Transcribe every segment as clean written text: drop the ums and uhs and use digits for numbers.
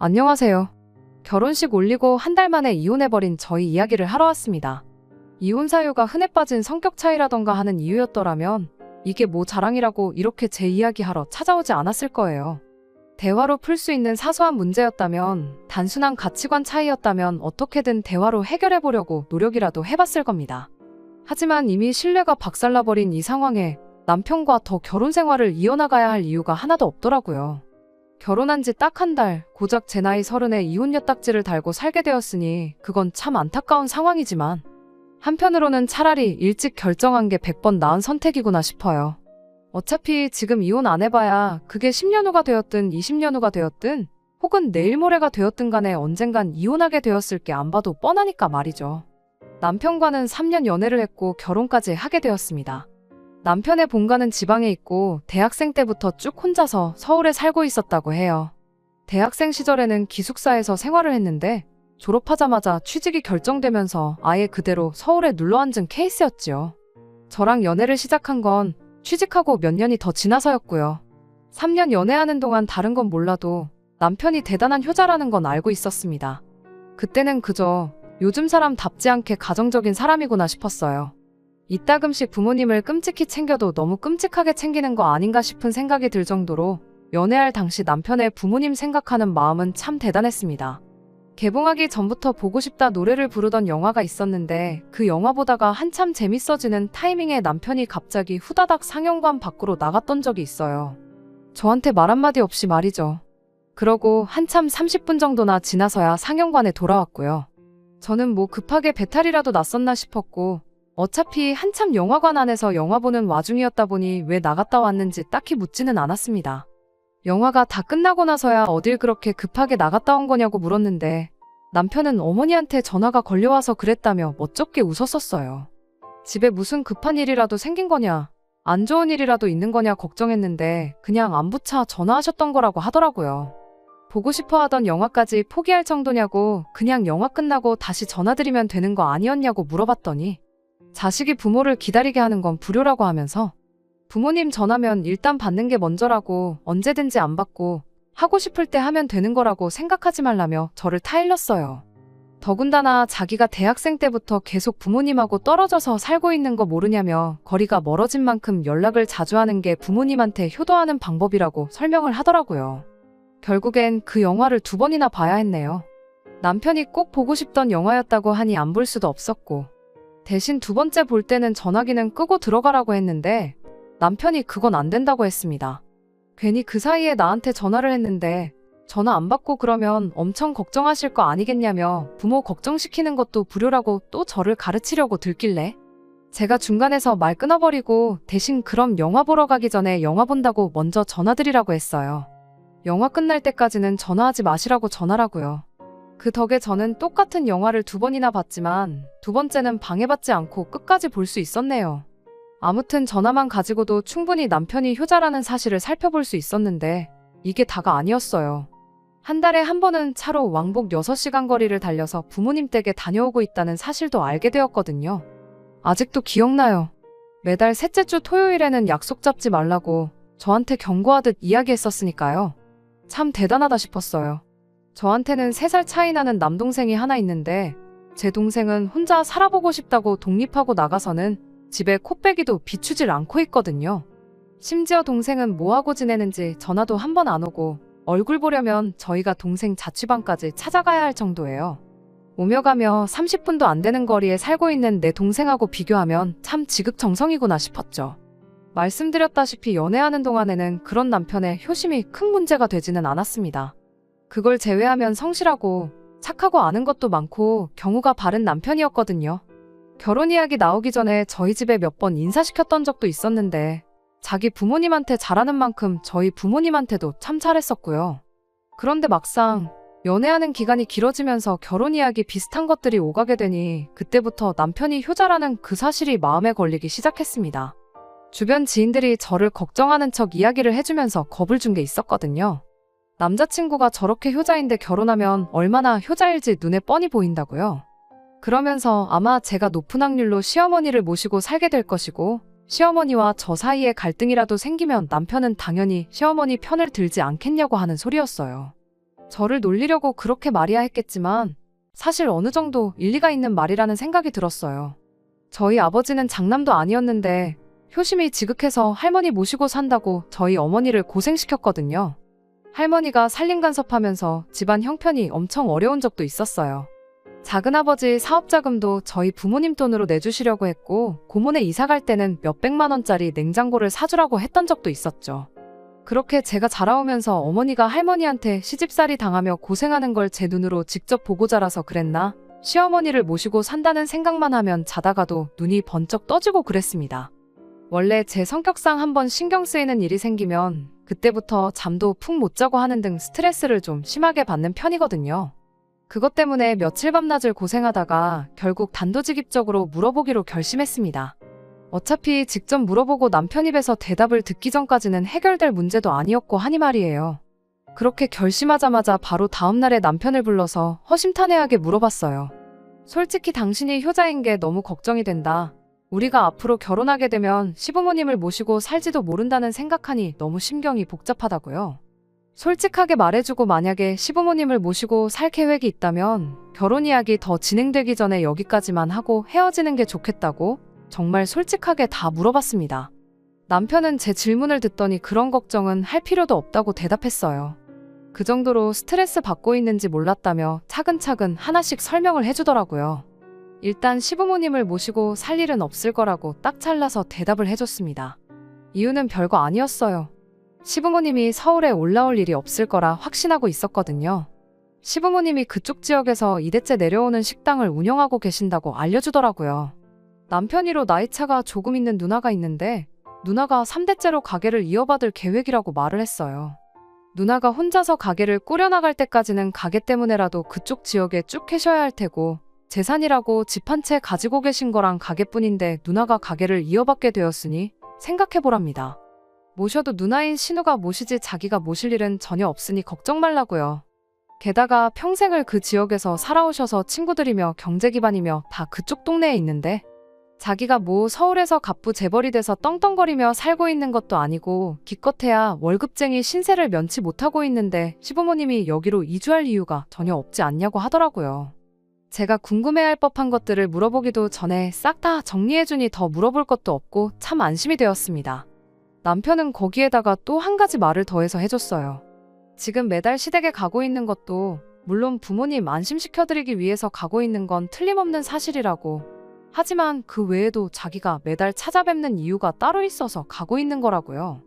안녕하세요. 결혼식 올리고 한 달 만에 이혼해버린 저희 이야기를 하러 왔습니다. 이혼 사유가 흔해 빠진 성격 차이라던가 하는 이유였더라면 이게 뭐 자랑이라고 이렇게 제 이야기하러 찾아오지 않았을 거예요. 대화로 풀 수 있는 사소한 문제였다면, 단순한 가치관 차이였다면 어떻게든 대화로 해결해보려고 노력이라도 해봤을 겁니다. 하지만 이미 신뢰가 박살나버린 이 상황에 남편과 더 결혼 생활을 이어나가야 할 이유가 하나도 없더라고요. 결혼한 지 딱 한 달, 고작 제 나이 30에 이혼 엿딱지를 달고 살게 되었으니 그건 참 안타까운 상황이지만 한편으로는 차라리 일찍 결정한 게 100번 나은 선택이구나 싶어요. 어차피 지금 이혼 안 해봐야 그게 10년 후가 되었든 20년 후가 되었든 혹은 내일 모레가 되었든 간에 언젠간 이혼하게 되었을 게 안 봐도 뻔하니까 말이죠. 남편과는 3년 연애를 했고 결혼까지 하게 되었습니다. 남편의 본가는 지방에 있고 대학생 때부터 쭉 혼자서 서울에 살고 있었다고 해요. 대학생 시절에는 기숙사에서 생활을 했는데 졸업하자마자 취직이 결정되면서 아예 그대로 서울에 눌러앉은 케이스였지요. 저랑 연애를 시작한 건 취직하고 몇 년이 더 지나서였고요. 3년 연애하는 동안 다른 건 몰라도 남편이 대단한 효자라는 건 알고 있었습니다. 그때는 그저 요즘 사람답지 않게 가정적인 사람이구나 싶었어요. 이따금씩 부모님을 끔찍히 챙겨도 너무 끔찍하게 챙기는 거 아닌가 싶은 생각이 들 정도로 연애할 당시 남편의 부모님 생각하는 마음은 참 대단했습니다. 개봉하기 전부터 보고 싶다 노래를 부르던 영화가 있었는데 그 영화 보다가 한참 재밌어지는 타이밍에 남편이 갑자기 후다닥 상영관 밖으로 나갔던 적이 있어요. 저한테 말 한마디 없이 말이죠. 그러고 한참 30분 정도나 지나서야 상영관에 돌아왔고요. 저는 뭐 급하게 배탈이라도 났었나 싶었고 어차피 한참 영화관 안에서 영화 보는 와중이었다 보니 왜 나갔다 왔는지 딱히 묻지는 않았습니다. 영화가 다 끝나고 나서야 어딜 그렇게 급하게 나갔다 온 거냐고 물었는데 남편은 어머니한테 전화가 걸려와서 그랬다며 멋쩍게 웃었었어요. 집에 무슨 급한 일이라도 생긴 거냐, 안 좋은 일이라도 있는 거냐 걱정했는데 그냥 안부차 전화하셨던 거라고 하더라고요. 보고 싶어 하던 영화까지 포기할 정도냐고 그냥 영화 끝나고 다시 전화드리면 되는 거 아니었냐고 물어봤더니 자식이 부모를 기다리게 하는 건 불효라고 하면서 부모님 전화면 일단 받는 게 먼저라고 언제든지 안 받고 하고 싶을 때 하면 되는 거라고 생각하지 말라며 저를 타일렀어요. 더군다나 자기가 대학생 때부터 계속 부모님하고 떨어져서 살고 있는 거 모르냐며 거리가 멀어진 만큼 연락을 자주 하는 게 부모님한테 효도하는 방법이라고 설명을 하더라고요. 결국엔 그 영화를 2번이나 봐야 했네요. 남편이 꼭 보고 싶던 영화였다고 하니 안 볼 수도 없었고 대신 2번째 볼 때는 전화기는 끄고 들어가라고 했는데 남편이 그건 안 된다고 했습니다. 괜히 그 사이에 나한테 전화를 했는데 전화 안 받고 그러면 엄청 걱정하실 거 아니겠냐며 부모 걱정시키는 것도 불효라고 또 저를 가르치려고 들길래 제가 중간에서 말 끊어버리고 대신 그럼 영화 보러 가기 전에 영화 본다고 먼저 전화드리라고 했어요. 영화 끝날 때까지는 전화하지 마시라고 전화라고요. 그 덕에 저는 똑같은 영화를 2번이나 봤지만 2번째는 방해받지 않고 끝까지 볼 수 있었네요. 아무튼 전화만 가지고도 충분히 남편이 효자라는 사실을 살펴볼 수 있었는데 이게 다가 아니었어요. 한 달에 한 번은 차로 왕복 6시간 거리를 달려서 부모님 댁에 다녀오고 있다는 사실도 알게 되었거든요. 아직도 기억나요. 매달 셋째 주 토요일에는 약속 잡지 말라고 저한테 경고하듯 이야기했었으니까요. 참 대단하다 싶었어요. 저한테는 3살 차이 나는 남동생이 하나 있는데 제 동생은 혼자 살아보고 싶다고 독립하고 나가서는 집에 코빼기도 비추질 않고 있거든요. 심지어 동생은 뭐하고 지내는지 전화도 한 번 안 오고 얼굴 보려면 저희가 동생 자취방까지 찾아가야 할 정도예요. 오며 가며 30분도 안 되는 거리에 살고 있는 내 동생하고 비교하면 참 지극정성이구나 싶었죠. 말씀드렸다시피 연애하는 동안에는 그런 남편의 효심이 큰 문제가 되지는 않았습니다. 그걸 제외하면 성실하고 착하고 아는 것도 많고 경우가 바른 남편이었거든요. 결혼 이야기 나오기 전에 저희 집에 몇 번 인사시켰던 적도 있었는데 자기 부모님한테 잘하는 만큼 저희 부모님한테도 참 잘했었고요. 그런데 막상 연애하는 기간이 길어지면서 결혼 이야기 비슷한 것들이 오가게 되니 그때부터 남편이 효자라는 그 사실이 마음에 걸리기 시작했습니다. 주변 지인들이 저를 걱정하는 척 이야기를 해주면서 겁을 준 게 있었거든요. 남자친구가 저렇게 효자인데 결혼하면 얼마나 효자일지 눈에 뻔히 보인다고요. 그러면서 아마 제가 높은 확률로 시어머니를 모시고 살게 될 것이고 시어머니와 저 사이에 갈등이라도 생기면 남편은 당연히 시어머니 편을 들지 않겠냐고 하는 소리였어요. 저를 놀리려고 그렇게 말이야 했겠지만 사실 어느 정도 일리가 있는 말이라는 생각이 들었어요. 저희 아버지는 장남도 아니었는데 효심이 지극해서 할머니 모시고 산다고 저희 어머니를 고생시켰거든요. 할머니가 살림간섭하면서 집안 형편이 엄청 어려운 적도 있었어요. 작은아버지 사업자금도 저희 부모님 돈으로 내주시려고 했고 고모네 이사 갈 때는 몇백만 원짜리 냉장고를 사주라고 했던 적도 있었죠. 그렇게 제가 자라오면서 어머니가 할머니한테 시집살이 당하며 고생하는 걸 제 눈으로 직접 보고 자라서 그랬나? 시어머니를 모시고 산다는 생각만 하면 자다가도 눈이 번쩍 떠지고 그랬습니다. 원래 제 성격상 한번 신경 쓰이는 일이 생기면 그때부터 잠도 푹 못 자고 하는 등 스트레스를 좀 심하게 받는 편이거든요. 그것 때문에 며칠 밤낮을 고생하다가 결국 단도직입적으로 물어보기로 결심했습니다. 어차피 직접 물어보고 남편 입에서 대답을 듣기 전까지는 해결될 문제도 아니었고 하니 말이에요. 그렇게 결심하자마자 바로 다음날에 남편을 불러서 허심탄회하게 물어봤어요. 솔직히 당신이 효자인 게 너무 걱정이 된다. 우리가 앞으로 결혼하게 되면 시부모님을 모시고 살지도 모른다는 생각하니 너무 심경이 복잡하다고요. 솔직하게 말해주고 만약에 시부모님을 모시고 살 계획이 있다면 결혼 이야기 더 진행되기 전에 여기까지만 하고 헤어지는 게 좋겠다고 정말 솔직하게 다 물어봤습니다. 남편은 제 질문을 듣더니 그런 걱정은 할 필요도 없다고 대답했어요. 그 정도로 스트레스 받고 있는지 몰랐다며 차근차근 하나씩 설명을 해주더라고요. 일단 시부모님을 모시고 살 일은 없을 거라고 딱 잘라서 대답을 해줬습니다. 이유는 별거 아니었어요. 시부모님이 서울에 올라올 일이 없을 거라 확신하고 있었거든요. 시부모님이 그쪽 지역에서 2대째 내려오는 식당을 운영하고 계신다고 알려주더라고요. 남편이로 나이차가 조금 있는 누나가 있는데 누나가 3대째로 가게를 이어받을 계획이라고 말을 했어요. 누나가 혼자서 가게를 꾸려나갈 때까지는 가게 때문에라도 그쪽 지역에 쭉 계셔야 할 테고 재산이라고 집 한 채 가지고 계신 거랑 가게뿐인데 누나가 가게를 이어받게 되었으니 생각해보랍니다. 모셔도 누나인 신우가 모시지 자기가 모실 일은 전혀 없으니 걱정 말라고요. 게다가 평생을 그 지역에서 살아오셔서 친구들이며 경제 기반이며 다 그쪽 동네에 있는데 자기가 뭐 서울에서 갑부 재벌이 돼서 떵떵거리며 살고 있는 것도 아니고 기껏해야 월급쟁이 신세를 면치 못하고 있는데 시부모님이 여기로 이주할 이유가 전혀 없지 않냐고 하더라고요. 제가 궁금해할 법한 것들을 물어보기도 전에 싹 다 정리해주니 더 물어볼 것도 없고 참 안심이 되었습니다. 남편은 거기에다가 또 한 가지 말을 더해서 해줬어요. 지금 매달 시댁에 가고 있는 것도 물론 부모님 안심시켜드리기 위해서 가고 있는 건 틀림없는 사실이라고. 하지만 그 외에도 자기가 매달 찾아뵙는 이유가 따로 있어서 가고 있는 거라고요.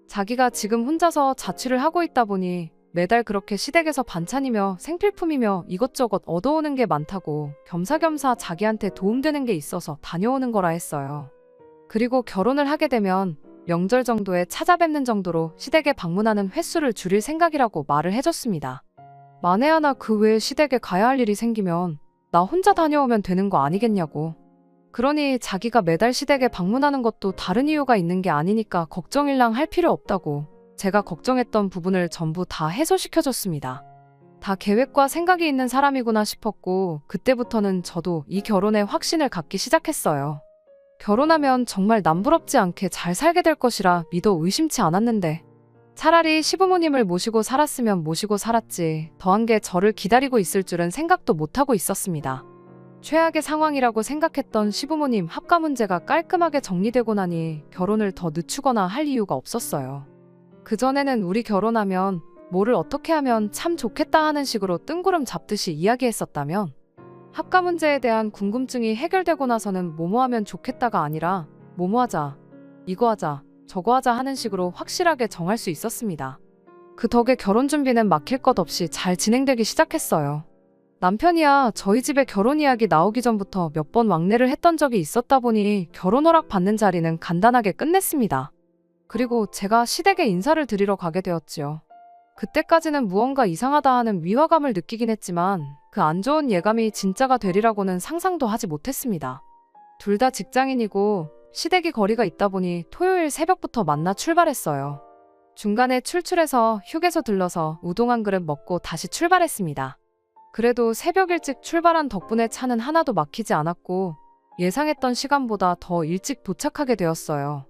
자기가 지금 혼자서 자취를 하고 있다 보니 매달 그렇게 시댁에서 반찬이며 생필품이며 이것저것 얻어오는 게 많다고 겸사겸사 자기한테 도움되는 게 있어서 다녀오는 거라 했어요. 그리고 결혼을 하게 되면 명절 정도에 찾아뵙는 정도로 시댁에 방문하는 횟수를 줄일 생각이라고 말을 해줬습니다. 만에 하나 그 외에 시댁에 가야 할 일이 생기면 나 혼자 다녀오면 되는 거 아니겠냐고. 그러니 자기가 매달 시댁에 방문하는 것도 다른 이유가 있는 게 아니니까 걱정일랑 할 필요 없다고 제가 걱정했던 부분을 전부 다 해소시켜줬습니다. 다 계획과 생각이 있는 사람이구나 싶었고 그때부터는 저도 이 결혼에 확신을 갖기 시작했어요. 결혼하면 정말 남부럽지 않게 잘 살게 될 것이라 믿어 의심치 않았는데 차라리 시부모님을 모시고 살았으면 모시고 살았지 더한 게 저를 기다리고 있을 줄은 생각도 못하고 있었습니다. 최악의 상황이라고 생각했던 시부모님 합가 문제가 깔끔하게 정리되고 나니 결혼을 더 늦추거나 할 이유가 없었어요. 그전에는 우리 결혼하면 뭐를 어떻게 하면 참 좋겠다 하는 식으로 뜬구름 잡듯이 이야기했었다면 합가 문제에 대한 궁금증이 해결되고 나서는 뭐뭐 하면 좋겠다가 아니라 뭐뭐 하자, 이거 하자, 저거 하자 하는 식으로 확실하게 정할 수 있었습니다. 그 덕에 결혼 준비는 막힐 것 없이 잘 진행되기 시작했어요. 남편이야 저희 집에 결혼 이야기 나오기 전부터 몇 번 왕래를 했던 적이 있었다 보니 결혼 허락 받는 자리는 간단하게 끝냈습니다. 그리고 제가 시댁에 인사를 드리러 가게 되었지요. 그때까지는 무언가 이상하다 하는 위화감을 느끼긴 했지만 그 안 좋은 예감이 진짜가 되리라고는 상상도 하지 못했습니다. 둘 다 직장인이고 시댁이 거리가 있다 보니 토요일 새벽부터 만나 출발했어요. 중간에 출출해서 휴게소 들러서 우동 한 그릇 먹고 다시 출발했습니다. 그래도 새벽 일찍 출발한 덕분에 차는 하나도 막히지 않았고 예상했던 시간보다 더 일찍 도착하게 되었어요.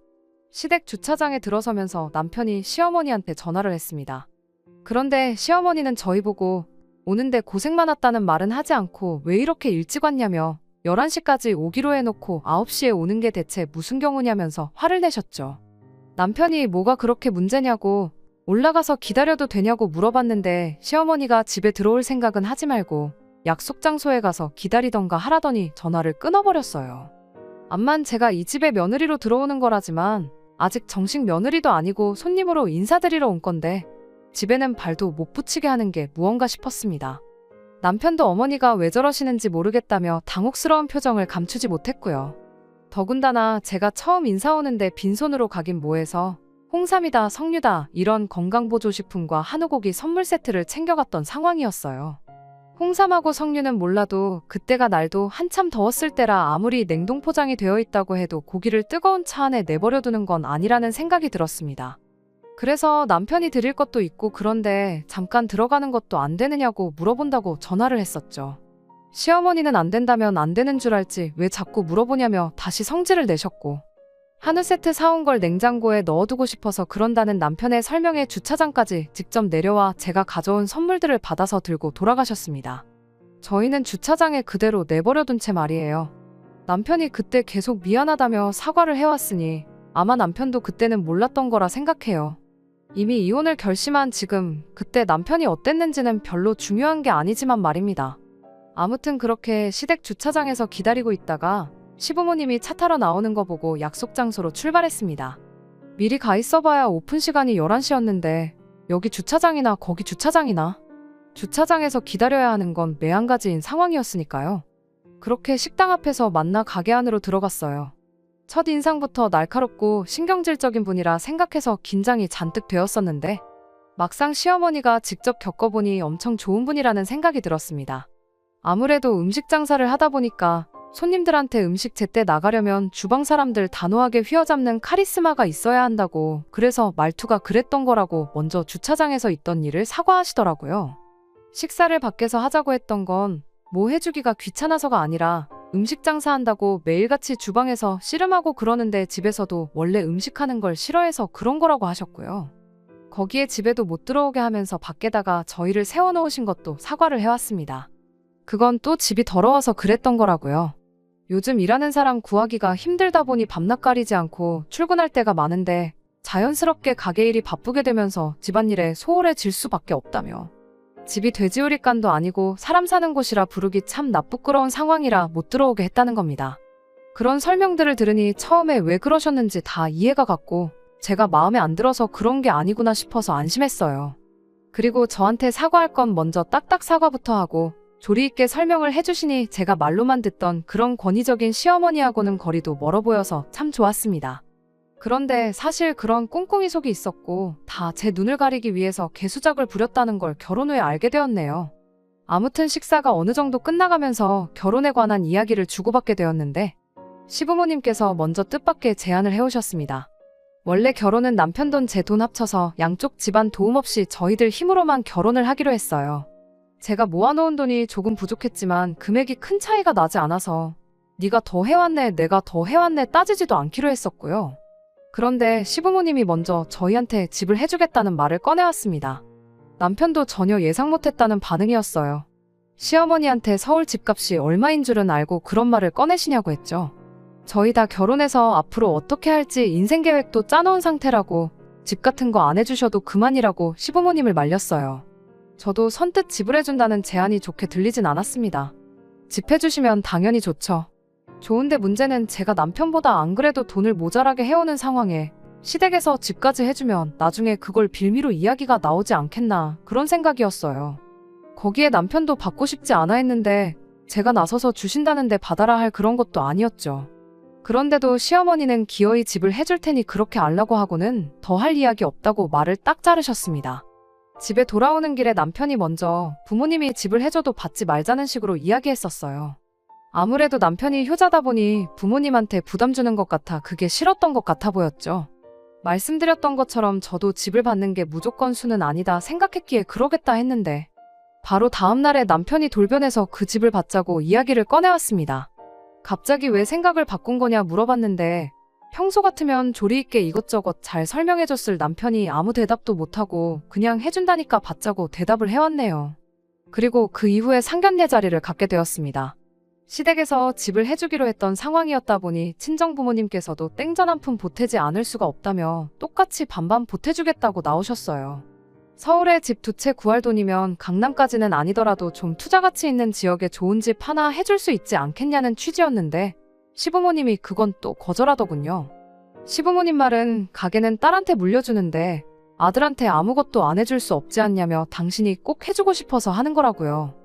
시댁 주차장에 들어서면서 남편이 시어머니한테 전화를 했습니다. 그런데 시어머니는 저희 보고 오는데 고생 많았다는 말은 하지 않고 왜 이렇게 일찍 왔냐며 11시까지 오기로 해놓고 9시에 오는 게 대체 무슨 경우냐면서 화를 내셨죠. 남편이 뭐가 그렇게 문제냐고 올라가서 기다려도 되냐고 물어봤는데 시어머니가 집에 들어올 생각은 하지 말고 약속 장소에 가서 기다리던가 하라더니 전화를 끊어버렸어요. 암만 제가 이 집에 며느리로 들어오는 거라지만 아직 정식 며느리도 아니고 손님으로 인사드리러 온 건데 집에는 발도 못 붙이게 하는 게 무언가 싶었습니다. 남편도 어머니가 왜 저러시는지 모르겠다며 당혹스러운 표정을 감추지 못했고요. 더군다나 제가 처음 인사 오는데 빈손으로 가긴 뭐해서 홍삼이다 석류다 이런 건강보조식품과 한우고기 선물 세트를 챙겨갔던 상황이었어요. 홍삼하고 석류는 몰라도 그때가 날도 한참 더웠을 때라 아무리 냉동 포장이 되어 있다고 해도 고기를 뜨거운 차 안에 내버려두는 건 아니라는 생각이 들었습니다. 그래서 남편이 드릴 것도 있고 그런데 잠깐 들어가는 것도 안 되느냐고 물어본다고 전화를 했었죠. 시어머니는 안 된다면 안 되는 줄 알지 왜 자꾸 물어보냐며 다시 성질을 내셨고 한우 세트 사온 걸 냉장고에 넣어두고 싶어서 그런다는 남편의 설명에 주차장까지 직접 내려와 제가 가져온 선물들을 받아서 들고 돌아가셨습니다. 저희는 주차장에 그대로 내버려둔 채 말이에요. 남편이 그때 계속 미안하다며 사과를 해왔으니 아마 남편도 그때는 몰랐던 거라 생각해요. 이미 이혼을 결심한 지금 그때 남편이 어땠는지는 별로 중요한 게 아니지만 말입니다. 아무튼 그렇게 시댁 주차장에서 기다리고 있다가 시부모님이 차 타러 나오는 거 보고 약속 장소로 출발했습니다. 미리 가 있어봐야 오픈 시간이 11시였는데 여기 주차장이나 거기 주차장이나 주차장에서 기다려야 하는 건 매한가지인 상황이었으니까요. 그렇게 식당 앞에서 만나 가게 안으로 들어갔어요. 첫 인상부터 날카롭고 신경질적인 분이라 생각해서 긴장이 잔뜩 되었었는데 막상 시어머니가 직접 겪어보니 엄청 좋은 분이라는 생각이 들었습니다. 아무래도 음식 장사를 하다 보니까 손님들한테 음식 제때 나가려면 주방 사람들 단호하게 휘어잡는 카리스마가 있어야 한다고 그래서 말투가 그랬던 거라고 먼저 주차장에서 있던 일을 사과하시더라고요. 식사를 밖에서 하자고 했던 건 뭐 해주기가 귀찮아서가 아니라 음식 장사한다고 매일같이 주방에서 씨름하고 그러는데 집에서도 원래 음식하는 걸 싫어해서 그런 거라고 하셨고요. 거기에 집에도 못 들어오게 하면서 밖에다가 저희를 세워놓으신 것도 사과를 해왔습니다. 그건 또 집이 더러워서 그랬던 거라고요. 요즘 일하는 사람 구하기가 힘들다 보니 밤낮 가리지 않고 출근할 때가 많은데 자연스럽게 가게 일이 바쁘게 되면서 집안일에 소홀해질 수밖에 없다며. 집이 돼지우리간도 아니고 사람 사는 곳이라 부르기 참 나쁘끄러운 상황이라 못 들어오게 했다는 겁니다. 그런 설명들을 들으니 처음에 왜 그러셨는지 다 이해가 갔고 제가 마음에 안 들어서 그런 게 아니구나 싶어서 안심했어요. 그리고 저한테 사과할 건 먼저 딱딱 사과부터 하고 조리 있게 설명을 해주시니 제가 말로만 듣던 그런 권위적인 시어머니하고는 거리도 멀어 보여서 참 좋았습니다. 그런데 사실 그런 꿍꿍이 속이 있었고 다 제 눈을 가리기 위해서 개수작을 부렸다는 걸 결혼 후에 알게 되었네요. 아무튼 식사가 어느 정도 끝나가면서 결혼에 관한 이야기를 주고받게 되었는데 시부모님께서 먼저 뜻밖의 제안을 해오셨습니다. 원래 결혼은 남편 돈 제 돈 합쳐서 양쪽 집안 도움 없이 저희들 힘으로만 결혼을 하기로 했어요. 제가 모아놓은 돈이 조금 부족했지만 금액이 큰 차이가 나지 않아서 네가 더 해왔네 내가 더 해왔네 따지지도 않기로 했었고요. 그런데 시부모님이 먼저 저희한테 집을 해주겠다는 말을 꺼내왔습니다. 남편도 전혀 예상 못했다는 반응이었어요. 시어머니한테 서울 집값이 얼마인 줄은 알고 그런 말을 꺼내시냐고 했죠. 저희 다 결혼해서 앞으로 어떻게 할지 인생 계획도 짜놓은 상태라고 집 같은 거 안 해주셔도 그만이라고 시부모님을 말렸어요. 저도 선뜻 집을 해준다는 제안이 좋게 들리진 않았습니다. 집 해주시면 당연히 좋죠. 좋은데 문제는 제가 남편보다 안 그래도 돈을 모자라게 해오는 상황에 시댁에서 집까지 해주면 나중에 그걸 빌미로 이야기가 나오지 않겠나 그런 생각이었어요. 거기에 남편도 받고 싶지 않아 했는데 제가 나서서 주신다는데 받아라 할 그런 것도 아니었죠. 그런데도 시어머니는 기어이 집을 해줄 테니 그렇게 알라고 하고는 더 할 이야기 없다고 말을 딱 자르셨습니다. 집에 돌아오는 길에 남편이 먼저 부모님이 집을 해줘도 받지 말자는 식으로 이야기했었어요. 아무래도 남편이 효자다 보니 부모님한테 부담 주는 것 같아 그게 싫었던 것 같아 보였죠. 말씀드렸던 것처럼 저도 집을 받는 게 무조건 수는 아니다 생각했기에 그러겠다 했는데 바로 다음 날에 남편이 돌변해서 그 집을 받자고 이야기를 꺼내왔습니다. 갑자기 왜 생각을 바꾼 거냐 물어봤는데 평소 같으면 조리 있게 이것저것 잘 설명해줬을 남편이 아무 대답도 못하고 그냥 해준다니까 받자고 대답을 해왔네요. 그리고 그 이후에 상견례 자리를 갖게 되었습니다. 시댁에서 집을 해주기로 했던 상황이었다 보니 친정부모님께서도 땡전 한 푼 보태지 않을 수가 없다며 똑같이 반반 보태주겠다고 나오셨어요. 서울에 집 2채 구할 돈이면 강남까지는 아니더라도 좀 투자 가치 있는 지역에 좋은 집 하나 해줄 수 있지 않겠냐는 취지였는데 시부모님이 그건 또 거절하더군요. 시부모님 말은 가게는 딸한테 물려주는데 아들한테 아무것도 안 해줄 수 없지 않냐며 당신이 꼭 해주고 싶어서 하는 거라고요.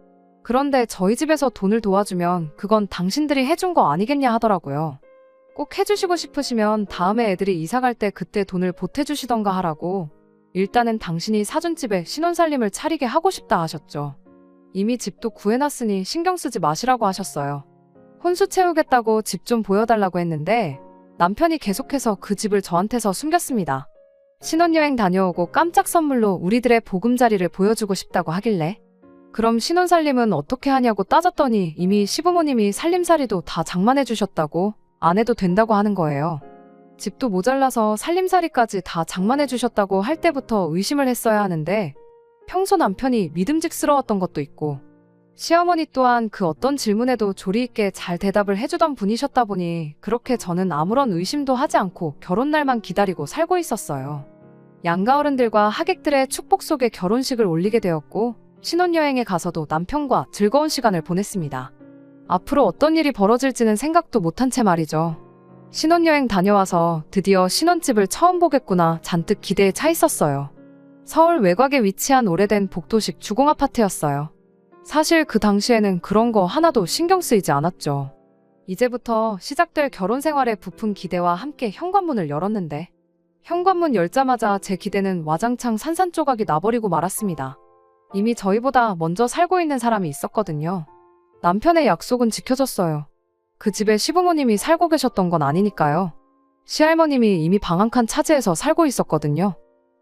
그런데 저희 집에서 돈을 도와주면 그건 당신들이 해준 거 아니겠냐 하더라고요. 꼭 해주시고 싶으시면 다음에 애들이 이사 갈 때 그때 돈을 보태주시던가 하라고 일단은 당신이 사준 집에 신혼살림을 차리게 하고 싶다 하셨죠. 이미 집도 구해놨으니 신경 쓰지 마시라고 하셨어요. 혼수 채우겠다고 집 좀 보여달라고 했는데 남편이 계속해서 그 집을 저한테서 숨겼습니다. 신혼여행 다녀오고 깜짝 선물로 우리들의 보금자리를 보여주고 싶다고 하길래 그럼 신혼살림은 어떻게 하냐고 따졌더니 이미 시부모님이 살림살이도 다 장만해 주셨다고 안 해도 된다고 하는 거예요. 집도 모자라서 살림살이까지 다 장만해 주셨다고 할 때부터 의심을 했어야 하는데 평소 남편이 믿음직스러웠던 것도 있고 시어머니 또한 그 어떤 질문에도 조리 있게 잘 대답을 해주던 분이셨다 보니 그렇게 저는 아무런 의심도 하지 않고 결혼날만 기다리고 살고 있었어요. 양가 어른들과 하객들의 축복 속에 결혼식을 올리게 되었고 신혼여행에 가서도 남편과 즐거운 시간을 보냈습니다. 앞으로 어떤 일이 벌어질지는 생각도 못한 채 말이죠. 신혼여행 다녀와서 드디어 신혼집을 처음 보겠구나 잔뜩 기대에 차 있었어요. 서울 외곽에 위치한 오래된 복도식 주공아파트였어요. 사실 그 당시에는 그런 거 하나도 신경 쓰이지 않았죠. 이제부터 시작될 결혼 생활에 부푼 기대와 함께 현관문을 열었는데 현관문 열자마자 제 기대는 와장창 산산조각이 나버리고 말았습니다. 이미 저희보다 먼저 살고 있는 사람이 있었거든요. 남편의 약속은 지켜졌어요. 그 집에 시부모님이 살고 계셨던 건 아니니까요. 시할머님이 이미 방 한 칸 차지해서 살고 있었거든요.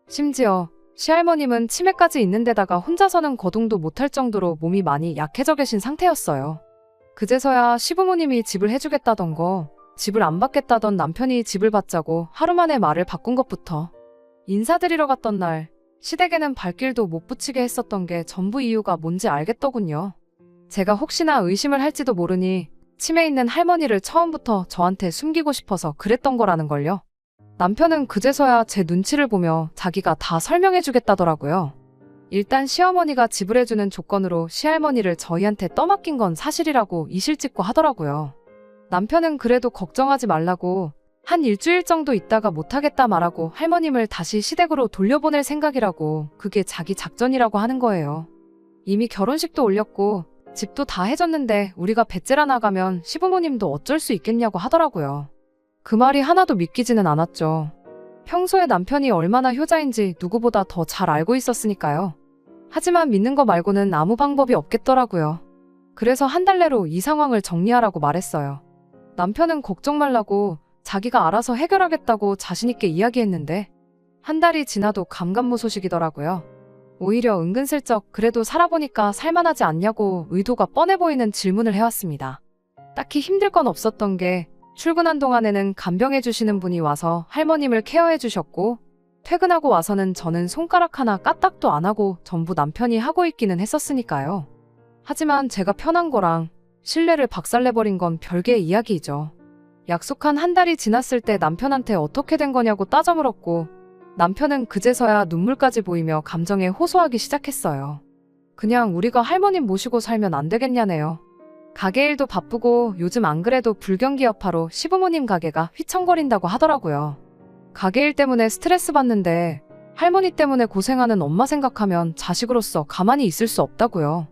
심지어 시할머님은 치매까지 있는 데다가 혼자서는 거동도 못할 정도로 몸이 많이 약해져 계신 상태였어요. 그제서야 시부모님이 집을 해주겠다던 거, 집을 안 받겠다던 남편이 집을 받자고 하루 만에 말을 바꾼 것부터 인사드리러 갔던 날 시댁에는 발길도 못 붙이게 했었던 게 전부 이유가 뭔지 알겠더군요. 제가 혹시나 의심을 할지도 모르니 치매 있는 할머니를 처음부터 저한테 숨기고 싶어서 그랬던 거라는 걸요. 남편은 그제서야 제 눈치를 보며 자기가 다 설명해주겠다더라고요. 일단 시어머니가 집을 해주는 조건으로 시할머니를 저희한테 떠맡긴 건 사실이라고 이실직고 하더라고요. 남편은 그래도 걱정하지 말라고 한 일주일 정도 있다가 못하겠다 말하고 할머님을 다시 시댁으로 돌려보낼 생각이라고 그게 자기 작전이라고 하는 거예요. 이미 결혼식도 올렸고 집도 다 해줬는데 우리가 배째라 나가면 시부모님도 어쩔 수 있겠냐고 하더라고요. 그 말이 하나도 믿기지는 않았죠. 평소에 남편이 얼마나 효자인지 누구보다 더 잘 알고 있었으니까요. 하지만 믿는 거 말고는 아무 방법이 없겠더라고요. 그래서 한 달 내로 이 상황을 정리하라고 말했어요. 남편은 걱정 말라고 자기가 알아서 해결하겠다고 자신있게 이야기했는데 한 달이 지나도 감감무소식이더라고요. 오히려 은근슬쩍 그래도 살아보니까 살만하지 않냐고 의도가 뻔해 보이는 질문을 해왔습니다. 딱히 힘들 건 없었던 게 출근한 동안에는 간병해주시는 분이 와서 할머님을 케어해주셨고 퇴근하고 와서는 저는 손가락 하나 까딱도 안 하고 전부 남편이 하고 있기는 했었으니까요. 하지만 제가 편한 거랑 신뢰를 박살내버린 건 별개의 이야기이죠. 약속한 한 달이 지났을 때 남편한테 어떻게 된 거냐고 따져 물었고 남편은 그제서야 눈물까지 보이며 감정에 호소하기 시작했어요. 그냥 우리가 할머님 모시고 살면 안 되겠냐네요. 가게 일도 바쁘고 요즘 안 그래도 불경기 여파로 시부모님 가게가 휘청거린다고 하더라고요. 가게 일 때문에 스트레스 받는데 할머니 때문에 고생하는 엄마 생각하면 자식으로서 가만히 있을 수 없다고요.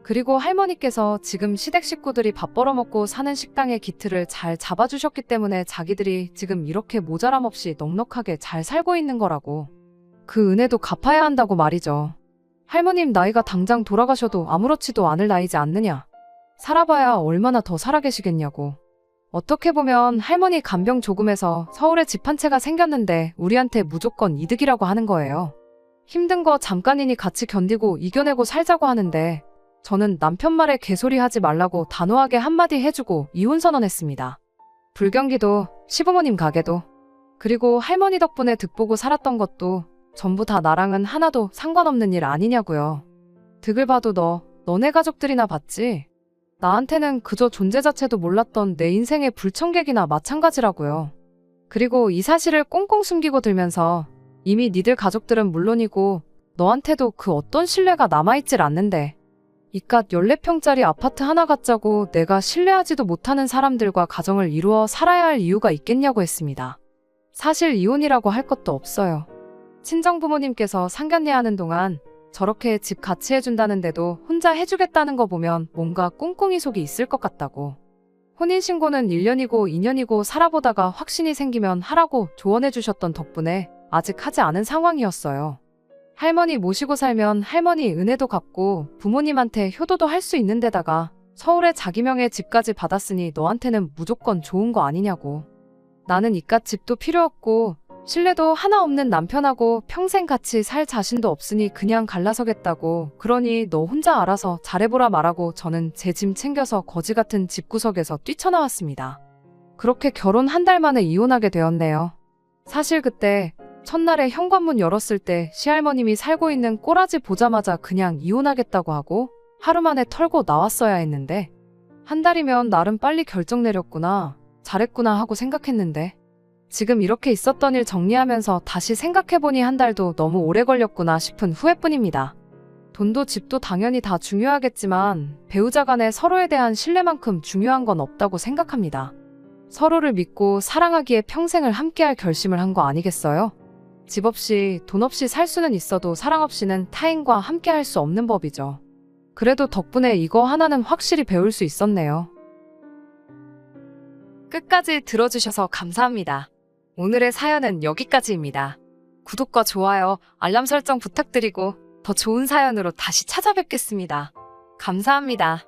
그리고 할머니께서 지금 시댁 식구들이 밥 벌어먹고 사는 식당의 기틀을 잘 잡아주셨기 때문에 자기들이 지금 이렇게 모자람 없이 넉넉하게 잘 살고 있는 거라고. 그 은혜도 갚아야 한다고 말이죠. 할머님 나이가 당장 돌아가셔도 아무렇지도 않을 나이지 않느냐. 살아봐야 얼마나 더 살아계시겠냐고. 어떻게 보면 할머니 간병 조금해서 서울에 집 한 채가 생겼는데 우리한테 무조건 이득이라고 하는 거예요. 힘든 거 잠깐이니 같이 견디고 이겨내고 살자고 하는데 저는 남편 말에 개소리 하지 말라고 단호하게 한마디 해주고 이혼 선언했습니다. 불경기도, 시부모님 가게도, 그리고 할머니 덕분에 득보고 살았던 것도 전부 다 나랑은 하나도 상관없는 일 아니냐고요. 득을 봐도 너네 가족들이나 봤지? 나한테는 그저 존재 자체도 몰랐던 내 인생의 불청객이나 마찬가지라고요. 그리고 이 사실을 꽁꽁 숨기고 들면서 이미 니들 가족들은 물론이고 너한테도 그 어떤 신뢰가 남아있질 않는데 이깟 14평짜리 아파트 하나 갖자고 내가 신뢰하지도 못하는 사람들과 가정을 이루어 살아야 할 이유가 있겠냐고 했습니다. 사실 이혼이라고 할 것도 없어요. 친정부모님께서 상견례하는 동안 저렇게 집 같이 해준다는데도 혼자 해주겠다는 거 보면 뭔가 꿍꿍이 속이 있을 것 같다고. 혼인신고는 1년이고 2년이고 살아보다가 확신이 생기면 하라고 조언해 주셨던 덕분에 아직 하지 않은 상황이었어요. 할머니 모시고 살면 할머니 은혜도 갚고 부모님한테 효도도 할 수 있는 데다가 서울에 자기 명의 집까지 받았으니 너한테는 무조건 좋은 거 아니냐고. 나는 이깟 집도 필요 없고 신뢰도 하나 없는 남편하고 평생 같이 살 자신도 없으니 그냥 갈라서겠다고. 그러니 너 혼자 알아서 잘해보라 말하고 저는 제 짐 챙겨서 거지 같은 집구석에서 뛰쳐나왔습니다. 그렇게 결혼 한 달 만에 이혼하게 되었네요. 사실 그때 첫날에 현관문 열었을 때 시할머님이 살고 있는 꼬라지 보자마자 그냥 이혼하겠다고 하고 하루 만에 털고 나왔어야 했는데 한 달이면 나름 빨리 결정 내렸구나, 잘했구나 하고 생각했는데 지금 이렇게 있었던 일 정리하면서 다시 생각해보니 한 달도 너무 오래 걸렸구나 싶은 후회뿐입니다. 돈도 집도 당연히 다 중요하겠지만 배우자 간에 서로에 대한 신뢰만큼 중요한 건 없다고 생각합니다. 서로를 믿고 사랑하기에 평생을 함께할 결심을 한 거 아니겠어요? 집 없이 돈 없이 살 수는 있어도 사랑 없이는 타인과 함께할 수 없는 법이죠. 그래도 덕분에 이거 하나는 확실히 배울 수 있었네요. 끝까지 들어주셔서 감사합니다. 오늘의 사연은 여기까지입니다. 구독과 좋아요, 알람 설정 부탁드리고 더 좋은 사연으로 다시 찾아뵙겠습니다. 감사합니다.